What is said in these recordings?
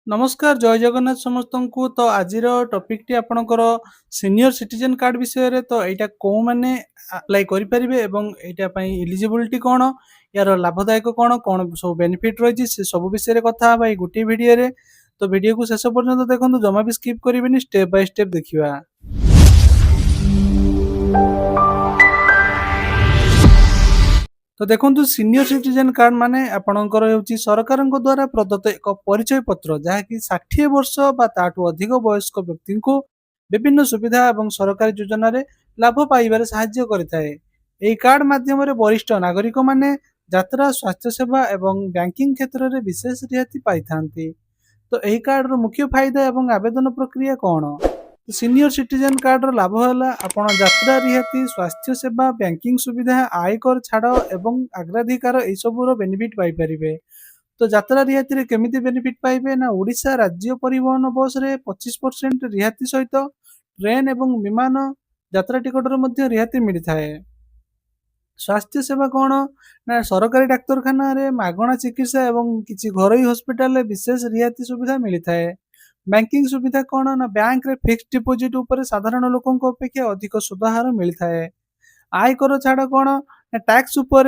नमस्कार जय जगन्नाथ समस्त को। तो आज टॉपिक टी आपणकर सीनियर सिटीजन कार्ड विषय तो यहाँ कौ मैंने अप्लाई करेंगे एवं यहाँ इलिजिबिलिटी कौन यार लाभदायक कौन कौन सब बेनिफिट रही से सब विषय कथा गोटे वीडियो तो वीडियो को शेष पर्यंत देखो जमा भी स्किप करेंगे स्टेप बाय स्टेप देखा। तो देखो सीनियर सिटीजन कार्ड माने आपणकर होची सरकार द्वारा प्रदत्त एक परिचय पत्र जहाँकि 60 वर्ष बा ताठू अधिक वयस्क व्यक्ति को विभिन्न सुविधा एवं सरकारी योजना रे लाभ पाइबार साहाय्य करिथाए। एही कार्ड माध्यम रे वरिष्ठ नागरिक माने यात्रा स्वास्थ्य सेवा एवं बैंकिंग क्षेत्र में विशेष रियायती पाइथांती। तो एही कार्ड रो मुख्य फायदा एवं आवेदन प्रक्रिया कौन? सीनियर सिटीजन कार्ड रो लाभ है आपण यात्रा रिहाती स्वास्थ्य सेवा बैंकिंग सुविधा आयकर छाड़ एवं अग्राधिकार यह सब बेनिफिट पाइपर। तो यात्रा रिहाती रे केमिति बेनिफिट पाइबे ना ओडिशा राज्य परिवहन बस रे 25% रिहाती सहित ट्रेन एवं विमान यात्रा टिकट रो मध्य रिहाती मिलता है। स्वास्थ्य सेवा कौन ना सरकारी डाक्तरखाना रे मागणा चिकित्सा एवं किसी घरोई हॉस्पिटल रे विशेष रिहाती सुविधा मिलता है। बैंकिंग सुविधा कौन ना बैंक रे फिक्स्ड डिपोजिट ऊपर साधारण लोकों अपेक्षा अधिक सुधार मिलता है। आयकर छाड़ कौन ना टैक्स ऊपर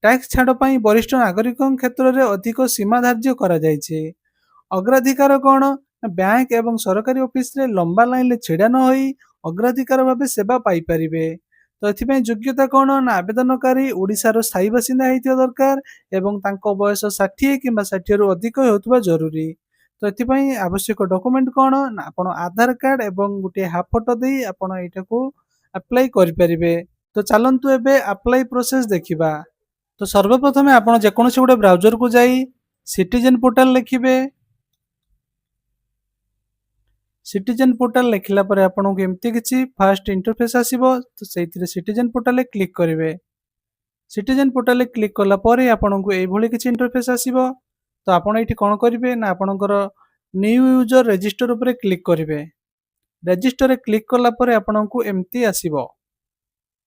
टैक्स छाड़ पाई वरिष्ठ नागरिक क्षेत्र में अधिक सीमा धार्य करा जायछे। अग्राधिकार कौन ना बैंक एवं सरकारी ऑफिस रे लंबा लाइन ले छिड़ा न होई अग्राधिकार भाव सेवा पाई परिबे। तो एथिपई योग्यता कौन ना आवेदनकारी ओडिशार स्थायी बासिंदा हेतिया दरकार एवं तांको बयस 60 किंबा 60 रु अधिक होतबा जरूरी। तो एथिपई आवश्यक डॉक्यूमेंट कौन ना आपण आधार कार्ड एवं गोटे हाफ फोटो देई आपण एटा को अप्लाई करि परिबे। तो चलंतु एबे अप्लाई प्रोसेस देखिबा। तो सर्वप्रथम आपण जेकोनोसी गोटे ब्राउजर को जाई सिटीजन पोर्टल लिखिबे। सिटीजन पोर्टल लिखला पर आपको एमती किसी फास्ट इंटरफेस आसीबो। तो सेइथिरे सिटीजन पोर्टल क्लिक करिवे। सिटीजन पोर्टल क्लिक कला परे आपको एभली किसी इंटरफेस आसीबो। तो आपण एठी कोन करिवे ना आपणकर न्यू यूजर रजिस्टर ऊपर क्लिक करिवे। रजिस्टर रे क्लिक कला परे आपको एमती आसीबो।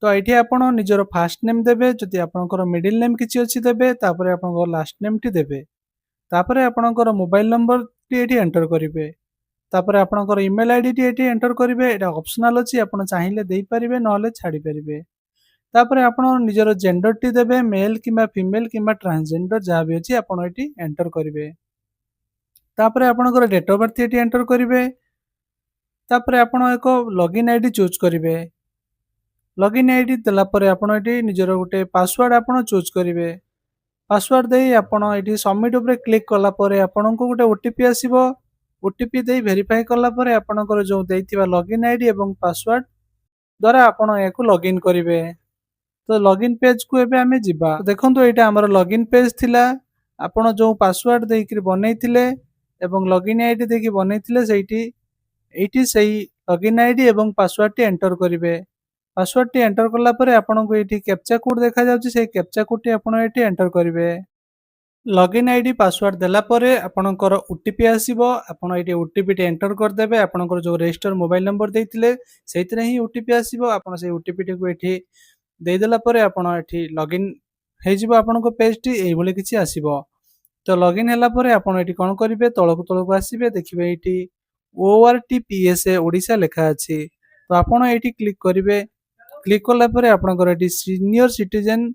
तो ये आपण निजर फास्ट नेम देबे जदि आपणकर मिडिल नेम किछि अछि देबे तापर आपणकर लास्ट नेम टी देबे। तापर आपणकर मोबाइल नंबर टी एठी एंटर करिवे। तापर आपणकर ईमेल आईडी टी एठी एंटर करिवे। एटा ऑप्शनल अछि आपण चाहिले देई परिबे नले छाडी परिबे। तापर आपण निजर जेंडर टी देबे मेल किबा फीमेल किबा ट्रांसजेंडर जहा भी अछि आपण एठी एंटर करिवे। तापर आपणकर डेट ऑफ बर्थ एठी एंटर करिवे। तापर आपण एक लॉगिन आईडी चूज करिवे। लॉगिन आईडी देला परे आपण एठी निजर गोटे पासवर्ड आपण चूज करिवे। पासवर्ड देई आपण एठी सबमिट ऊपर क्लिक कला परे आपणको गोटे ओटीपी आसीबो। ओटीपी देई वेरीफाई कला परे आपणकर जो देइथिबा लॉगिन आईडी एवं पासवर्ड द्वारा आपण याकू लॉगिन करिवे। तो लॉगिन पेज को एबे हमें जिबा। तो देखंतु एटा हमर लॉगिन पेज थिला। आपण जो पासवर्ड देइकरी बनेइथिले एवं लॉगिन आईडी देकी बनेइथिले सेठी एठी सही लॉगिन आईडी एवं पासवर्ड टी एंटर करिवे। पासवर्ड टी एंटर कला परे आपनको एठी कैप्चा कोड देखा जाउची से कैप्चा कोड टी आपण एठी एंटर करिवे। लॉगिन आईडी पासवर्ड देला परे आपणकर ओटीपी आसीबो। आपण एठी ओटीपी टी एंटर कर देबे। आपणकर जो रजिस्टर मोबाइल नंबर देइथिले सेइतरे ही ओटीपी आसीबो। आपण से ओटीपी टी को एठी देइ देला परे आपण एठी लॉगिन हे जिवो। आपनको पेज टी एई भले किछि आसीबो। तो लॉगिन हैला परे आपण एठी कोन करिवे तळकु आसीबे देखिबे एठी ORTPSA ओडिसा लेखा अछि। तो आपण एठी क्लिक करिवे। क्लिक कला परे आपणकर एठी सीनियर सिटीजन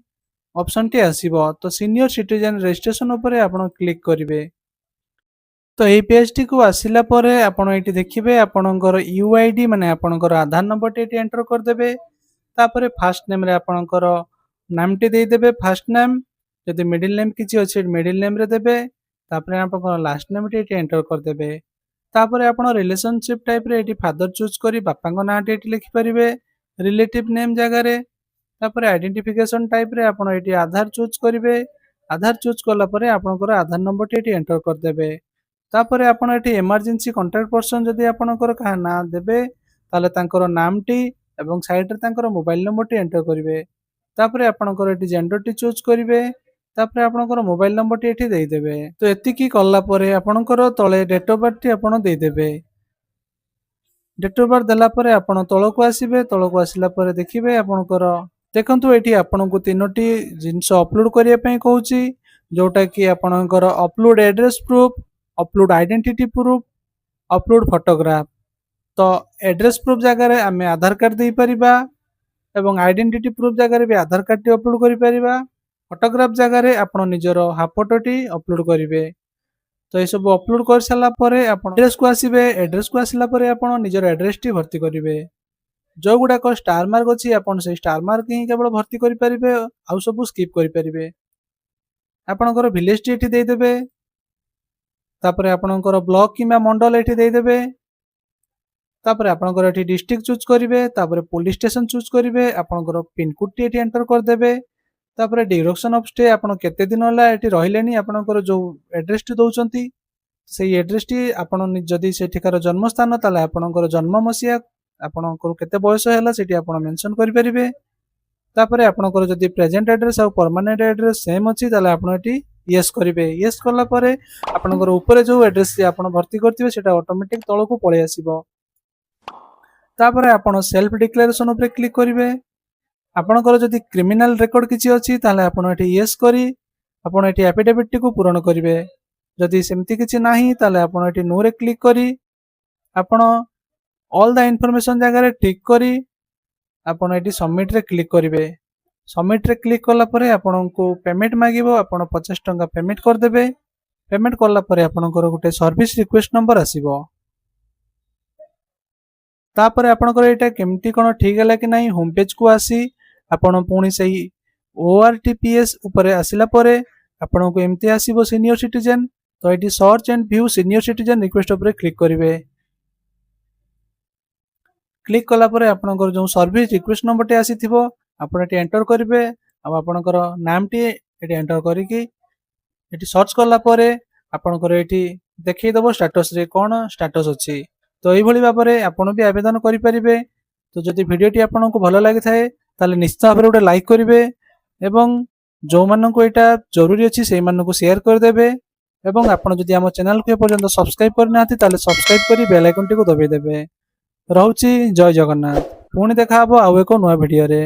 ऑप्शन टी आसीबो। तो सीनियर सिटीजन रजिस्ट्रेशन ऊपर आपण क्लिक करिवे। तो एई पेज टी को आसिला परे आपण एठी देखिबे आपणकर यूआईडी माने आपणकर आधार नंबर टी एठी एंटर कर देबे। तापरे फर्स्ट नेम रे आपणकर नाम टी देई देबे फर्स्ट नेम। जदि मिडिल नेम किछि अछि मिडिल नेम रे देबे। तापरे आपणकर लास्ट नेम टी एठी एंटर कर देबे। तापरे आपण रिलेशनशिप टाइप रे एठी फादर चूज करी बापाଙ୍କ नाम टी एठी लिखि परिबे रिलेटिव नेम जगह रे। तापरे आइडेंटिफिकेशन टाइप रे आपण एठी आधार चूज करिवे। आधार चूज कला परे आपणकर आधार नंबर टी एठी एंटर कर देबे। तापरे आपण एठी इमरजेंसी कांटेक्ट पर्सन जदि आपणकर का ना देबे ताले तांकर नाम टी एवं साइड रे तांकर मोबाइल नंबर टी एंटर करिवे। तापरे आपणकर एठी जेंडर टी चूज करिवे। तापरे आपणकर मोबाइल नंबर टी एठी देई देबे। तो एतिकी कला परे आपणकर तळे डेट ऑफ बर्थ टी आपण देई देबे। डेट ऑफ बर्थ देला परे आपण तळकु आसीबे। तळकु आसिला परे देखिबे आपणकर देखंतु एठी आपणको तीनोटी जिंस अपलोड करिया पई कहूची जोटा कि आपणकर upload address proof upload identity proof, upload photograph. तो एड्रेस प्रूफ जगह आम आधार कार्ड दे परिबा एवं आइडेंटिटी प्रूफ जगह भी आधार कार्ड टी अपलोड करि परिबा। फोटोग्राफ जगह आपण निजर हाफ फोटोटी अपलोड करेंगे। तो ये सब अपलोड कर सारा परे आपण एड्रेस को आसीबे। एड्रेस को आसिला परे आपण निजर एड्रेस टी भर्ती करेंगे। जो गुड़ाक स्टार मार्क अच्छी आपन से स्टार मार्क ही केवल भर्ती करेंगे, आउ सब स्किप करेंगे। आपणकर विलेज टी एठी देदेबे, तापर आपणकर ब्लॉक किंबा मंडल एठी देदेबे, तापर आपणकर एठी डिस्ट्रिक्ट चूज करेंगे, तापर पुलिस स्टेशन चूज करेंगे, आपणकर पिन कोड टी एठी एंटर कर देबे। तापर ड्यूरेशन ऑफ स्टे आपण केते दिन होला एठी रहिलेनी, आपणकर जो एड्रेस टी दउचंती सेही एड्रेस टी आपण जदी सेठिकार जन्म स्थान ताले आपणकर जन्म मसिया आपणकर केते बयस हैला सेठी आपण मेंशन करि परिबे। तापर आपणकर जदी प्रेजेंट एड्रेस और परमानेंट एड्रेस सेम अछि ताले आपण एठी यस करिवे। यस करला परे आपणकर ऊपर जो एड्रेस आपण भर्ती करथिबे सेटा ऑटोमेटिक तळको पळे आसीबो। तापर आपण सेल्फ डिक्लेरेशन ऊपर क्लिक करिवे। आपणकर जदी क्रिमिनल रिकॉर्ड किछि अछि ताले आपण एठी यस करी आपण एठी एफिडेविट टी को पूर्ण करिवे। जदी सेमति किछि नाही ताले आपण एठी नो रे क्लिक करी आपण ऑल द इन्फॉर्मेशन जगह रे टिक करी आपण एठी सबमिट रे क्लिक करिवे। सबमिट रे क्लिक करला परे आपनको पेमेंट मागिबो, आपण 50 टंका पेमेंट कर देबे। पेमेंट करला परे आपनकर गुटे सर्विस रिक्वेस्ट नंबर आसीबो। तापर आपनकर एटा केमती कोन ठीक हैला कि नाही होम पेज को आसी आपण पुणी सही ORTPS ऊपर आसिला परे आपनको एमती आसीबो सीनियर सिटीजन। तो eighty search and view senior citizen request ऊपर क्लिक करिवे। क्लिक कला परे आपनकर जो सर्विस रिक्वेस्ट नंबर टे आसीथिबो आपण एटी एंटर करिवे। आ आपनकर नाम टी एटी एंटर करिकि एटी सर्च करला परे आपनकर एटी देखै दबो स्टेटस रे कोन स्टेटस अछि। तो एई भली भाबरे आपण भी आवेदन करि परिबे। तो जदि वीडियो टी आपनको भलो लागि थाए ताले निश्चित भाबरे उडे लाइक करिवे एवं जो मानको एटा जरूरी अछि सेई मानको शेयर कर देबे। एवं आपण जदि हम चैनल को पर्यंत सब्सक्राइब करनाथि ताले सब्सक्राइब करी बेल आइकन टी को दबाई देबे। रहउची जय जगन्नाथ। पुणी देखा हबो आउ एको नया वीडियो रे।